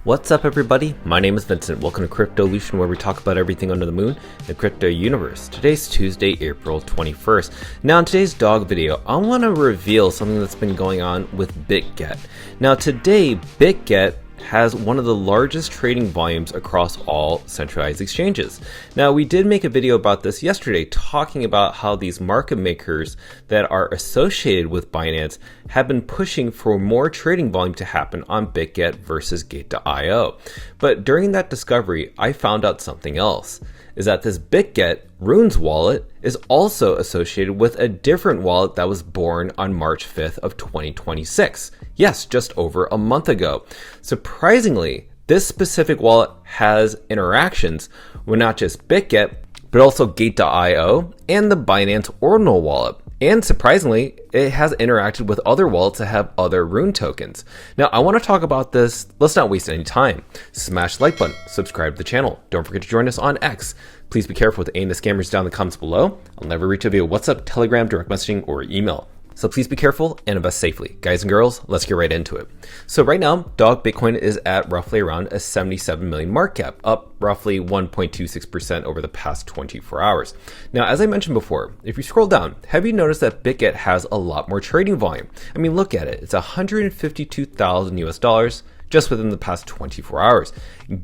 What's up everybody, my name is Vincent. Welcome to Cryptolution, where we talk about everything under the moon, the crypto universe. Today's Tuesday, April 21st. Now in today's dog video, I want to reveal something that's been going on with Bitget. Now today, Bitget has one of the largest trading volumes across all centralized exchanges. Now we did make a video about this yesterday, talking about how these market makers that are associated with Binance have been pushing for more trading volume to happen on Bitget versus Gate.io. But during that discovery, I found out something else, is that this Bitget Runes wallet is also associated with a different wallet that was born on March 5th of 2026. Yes, just over a month ago. Surprisingly, this specific wallet has interactions with not just Bitget, but also Gate.io and the Binance Ordinal wallet. And surprisingly, it has interacted with other wallets that have other Rune tokens. Now, I want to talk about this. Let's not waste any time. Smash the like button, subscribe to the channel. Don't forget to join us on X. Please be careful with aiming the scammers down in the comments below. I'll never reach a via WhatsApp, Telegram, direct messaging, or email. So please be careful and invest safely. Guys and girls, let's get right into it. So right now, Dog Bitcoin is at roughly around a 77 million market cap, up roughly 1.26% over the past 24 hours. Now, as I mentioned before, if you scroll down, have you noticed that Bitget has a lot more trading volume? I mean, look at it. It's 152,000 US dollars just within the past 24 hours.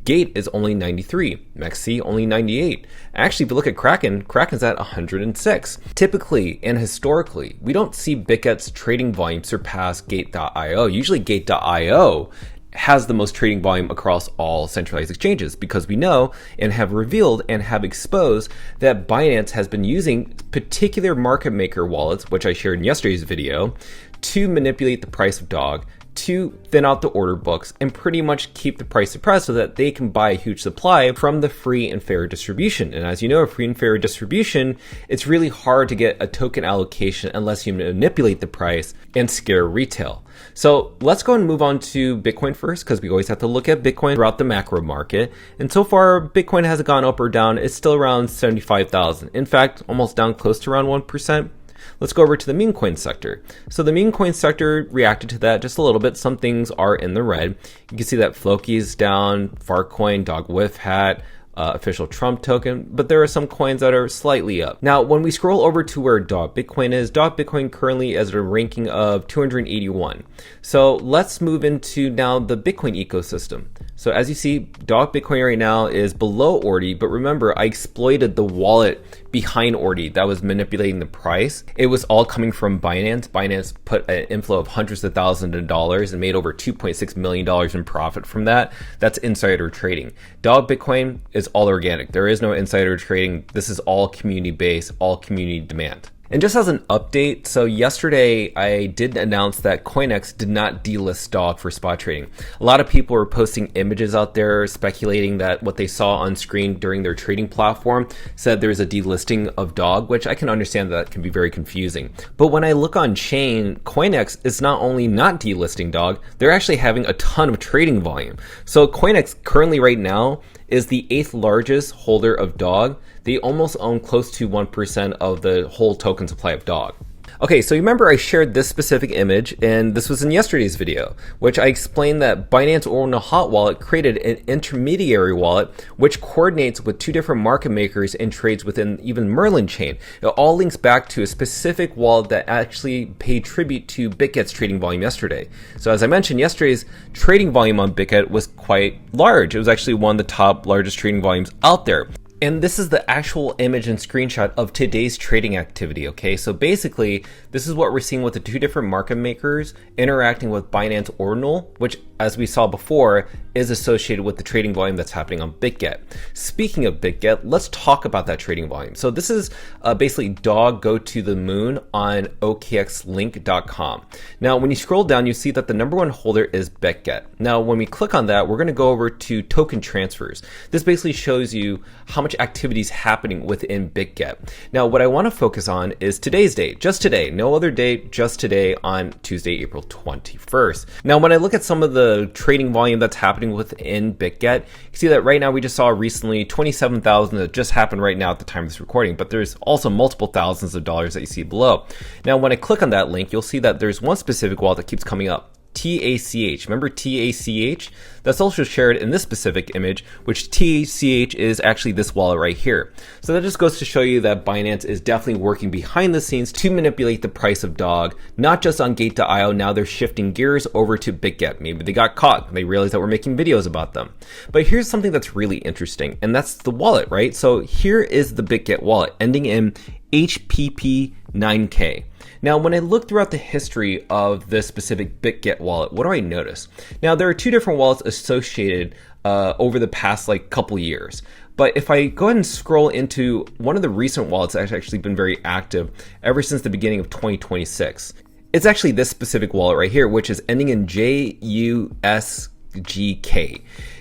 Gate is only 93, MEXC only 98. Actually, if you look at Kraken's at 106. Typically and historically, we don't see Bitget's trading volume surpass Gate.io. Usually Gate.io has the most trading volume across all centralized exchanges, because we know and have revealed and have exposed that Binance has been using particular market maker wallets, which I shared in yesterday's video, to manipulate the price of Dog, to thin out the order books and pretty much keep the price suppressed so that they can buy a huge supply from the free and fair distribution. And as you know, free and fair distribution, it's really hard to get a token allocation unless you manipulate the price and scare retail. So let's go and move on to Bitcoin first, because we always have to look at Bitcoin throughout the macro market. And so far, Bitcoin hasn't gone up or down. It's still around 75,000. In fact, almost down close to around 1%. Let's go over to the memecoin sector. So the memecoin sector reacted to that just a little bit. Some things are in the red. You can see that Floki is down, Farcoin, Dog Whiff Hat, official Trump token, but there are some coins that are slightly up. Now, when we scroll over to where Dog Bitcoin is, Dog Bitcoin currently is at a ranking of 281. So let's move into now the Bitcoin ecosystem. So as you see, Dog Bitcoin right now is below Ordi, but remember, I exploited the wallet behind Ordi that was manipulating the price. It was all coming from Binance. Binance put an inflow of hundreds of thousands of dollars and made over $2.6 million in profit from that. That's insider trading. Dog Bitcoin is all organic. There is no insider trading. This is all community based, all community demand. And just as an update, so yesterday I did announce that CoinEx did not delist Dog for spot trading. A lot of people were posting images out there speculating that what they saw on screen during their trading platform said there's a delisting of Dog, which I can understand that can be very confusing. But when I look on chain, CoinEx is not only not delisting Dog, they're actually having a ton of trading volume. So CoinEx currently right now is the 8th largest holder of Dog. They almost own close to 1% of the whole token supply of Dog. Okay, so you remember I shared this specific image, and this was in yesterday's video, which I explained that Binance Ordinal Hot Wallet created an intermediary wallet which coordinates with two different market makers and trades within even Merlin chain. It all links back to a specific wallet that actually paid tribute to Bitget's trading volume yesterday. So as I mentioned, yesterday's trading volume on Bitget was quite large. It was actually one of the top largest trading volumes out there. And this is the actual image and screenshot of today's trading activity, okay? So basically, this is what we're seeing with the two different market makers interacting with Binance Ordinal, which, as we saw before, is associated with the trading volume that's happening on Bitget. Speaking of Bitget, let's talk about that trading volume. So this is basically Dog Go to the Moon on okxlink.com. Now, when you scroll down, you see that the number one holder is Bitget. Now, when we click on that, we're gonna go over to token transfers. This basically shows you how much activity is happening within Bitget. Now, what I want to focus on is today's date, just today, no other date, just today on Tuesday, April 21st. Now, when I look at some of the trading volume that's happening within Bitget, you can see that right now we just saw recently 27,000 that just happened right now at the time of this recording, but there's also multiple thousands of dollars that you see below. Now, when I click on that link, you'll see that there's one specific wallet that keeps coming up, TACH. Remember TACH? That's also shared in this specific image, which TACH is actually this wallet right here. So that just goes to show you that Binance is definitely working behind the scenes to manipulate the price of DOG, not just on Gate.io. Now they're shifting gears over to Bitget. Maybe they got caught. They realized that we're making videos about them. But here's something that's really interesting, and that's the wallet, right? So here is the Bitget wallet ending in HPP9K. Now, when I look throughout the history of this specific Bitget wallet, what do I notice? Now, there are two different wallets associated over the past couple years. But if I go ahead and scroll into one of the recent wallets that's actually been very active ever since the beginning of 2026, it's actually this specific wallet right here, which is ending in JUSGK.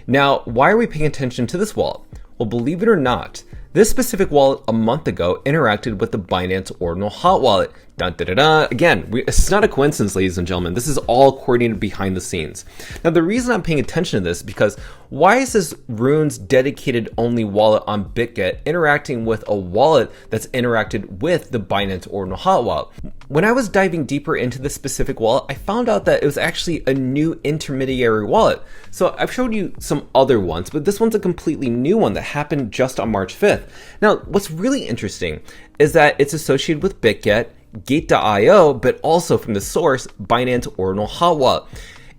Now, why are we paying attention to this wallet? Well, believe it or not, this specific wallet a month ago interacted with the Binance Ordinal hot wallet. Dun, da, da, da. Again, it's not a coincidence, ladies and gentlemen. This is all coordinated behind the scenes. Now, the reason I'm paying attention to this is because why is this Runes dedicated only wallet on Bitget interacting with a wallet that's interacted with the Binance Ordinal hot wallet? When I was diving deeper into this specific wallet, I found out that it was actually a new intermediary wallet. So I've showed you some other ones, but this one's a completely new one that happened just on March 5th. Now, what's really interesting is that it's associated with Bitget, Gate.io, but also from the source, Binance Ordinal hot wallet.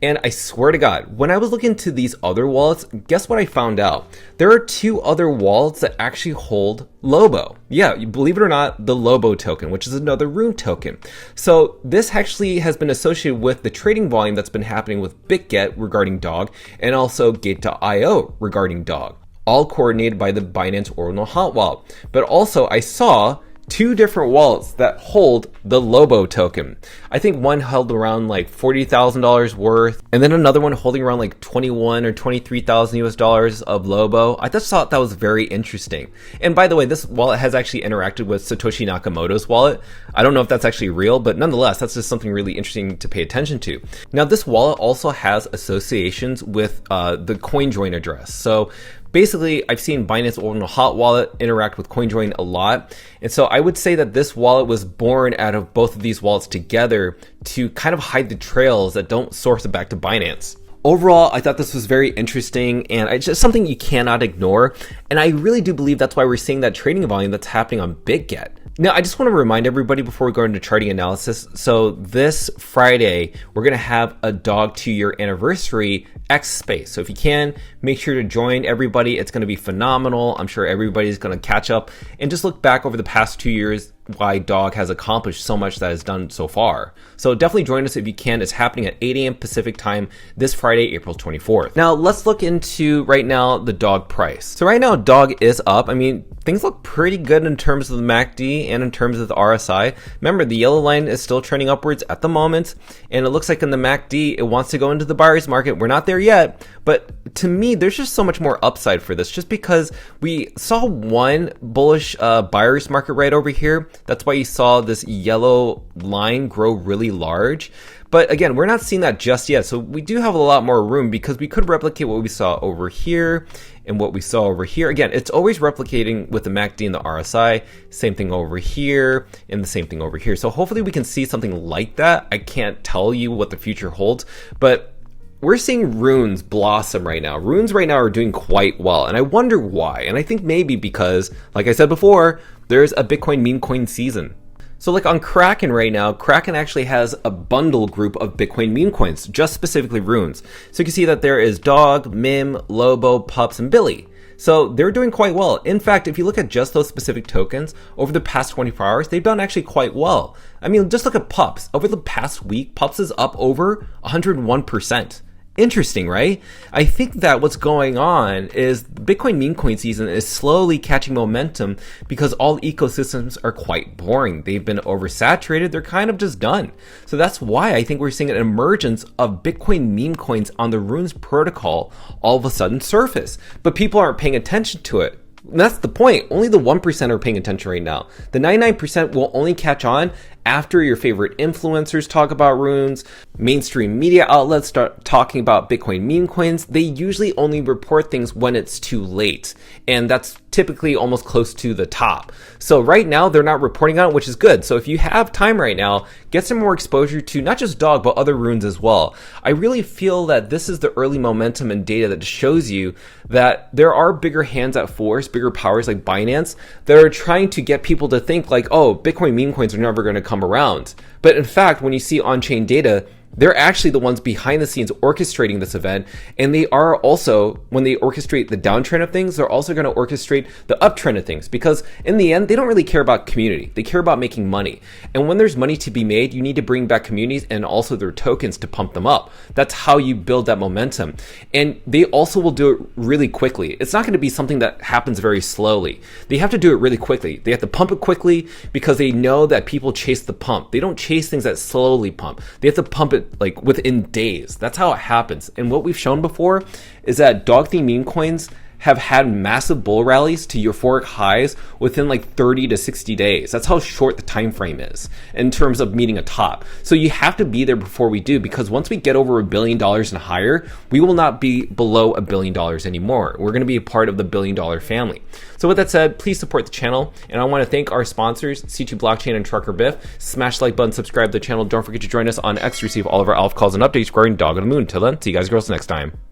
And I swear to God, when I was looking into these other wallets, guess what I found out? There are two other wallets that actually hold Lobo. Yeah, you believe it or not, the Lobo token, which is another Rune token. So this actually has been associated with the trading volume that's been happening with Bitget regarding DOG and also Gate.io regarding DOG, all coordinated by the Binance Ordinal hot wallet. But also I saw two different wallets that hold the Lobo token. I think one held around $40,000 worth, and then another one holding around 21 or 23,000 US dollars of Lobo. I just thought that was very interesting. And by the way, this wallet has actually interacted with Satoshi Nakamoto's wallet. I don't know if that's actually real, but nonetheless, that's just something really interesting to pay attention to. Now, this wallet also has associations with the CoinJoin address. So basically, I've seen Binance Ordinal hot wallet interact with CoinJoin a lot. And so I would say that this wallet was born out of both of these wallets together to kind of hide the trails that don't source it back to Binance. Overall, I thought this was very interesting, and it's just something you cannot ignore. And I really do believe that's why we're seeing that trading volume that's happening on Bitget. Now, I just want to remind everybody before we go into charting analysis. So this Friday, we're going to have a DOG 2-year anniversary X space. So if you can, make sure to join everybody. It's going to be phenomenal. I'm sure everybody's going to catch up and just look back over the past 2 years why DOG has accomplished so much that it's done so far. So definitely join us if you can. It's happening at 8 a.m. Pacific time this Friday, April 24th. Now let's look into right now the DOG price. So right now DOG is up. I mean, things look pretty good in terms of the MACD and in terms of the RSI. Remember, the yellow line is still trending upwards at the moment, and it looks like in the MACD, it wants to go into the buyer's market. We're not there yet, but to me, there's just so much more upside for this just because we saw one bullish buyer's market right over here. That's why you saw this yellow line grow really large. But again, we're not seeing that just yet. So we do have a lot more room because we could replicate what we saw over here and what we saw over here. Again, it's always replicating with the MACD and the RSI. Same thing over here and the same thing over here. So hopefully we can see something like that. I can't tell you what the future holds, but we're seeing runes blossom right now. Runes right now are doing quite well, and I wonder why. And I think maybe because, like I said before, there's a Bitcoin meme coin season. So like on Kraken right now, Kraken actually has a bundle group of Bitcoin meme coins, just specifically runes. So you can see that there is Dog, Mim, Lobo, Pups, and Billy. So they're doing quite well. In fact, if you look at just those specific tokens over the past 24 hours, they've done actually quite well. I mean, just look at Pups. Over the past week, Pups is up over 101%. Interesting, right? I think that what's going on is Bitcoin meme coin season is slowly catching momentum because all ecosystems are quite boring. They've been oversaturated. They're kind of just done. So that's why I think we're seeing an emergence of Bitcoin meme coins on the Runes protocol all of a sudden surface. But people aren't paying attention to it. And that's the point. Only the 1% are paying attention right now. The 99% will only catch on after your favorite influencers talk about runes, mainstream media outlets start talking about Bitcoin meme coins, they usually only report things when it's too late. And that's typically almost close to the top. So right now they're not reporting on it, which is good. So if you have time right now, get some more exposure to not just dog, but other runes as well. I really feel that this is the early momentum and data that shows you that there are bigger hands at force, bigger powers like Binance that are trying to get people to think like, oh, Bitcoin meme coins are never going to come around. But in fact, when you see on-chain data, they're actually the ones behind the scenes orchestrating this event. And they are also, when they orchestrate the downtrend of things, they're also going to orchestrate the uptrend of things. Because in the end, they don't really care about community. They care about making money. And when there's money to be made, you need to bring back communities and also their tokens to pump them up. That's how you build that momentum. And they also will do it really quickly. It's not going to be something that happens very slowly. They have to do it really quickly. They have to pump it quickly because they know that people chase the pump. They don't chase things that slowly pump. They have to pump it like within days. That's how it happens. And what we've shown before is that dog themed meme coins have had massive bull rallies to euphoric highs within like 30 to 60 days. That's how short the time frame is in terms of meeting a top. So you have to be there before we do, because once we get over $1 billion and higher, we will not be below $1 billion anymore. We're going to be a part of the $1 billion family. So with that said, please support the channel. And I want to thank our sponsors, C2 Blockchain and Trucker Biff. Smash the like button, subscribe to the channel. Don't forget to join us on X to receive all of our alpha calls and updates regarding Dog on the Moon. Till then, see you guys girls next time.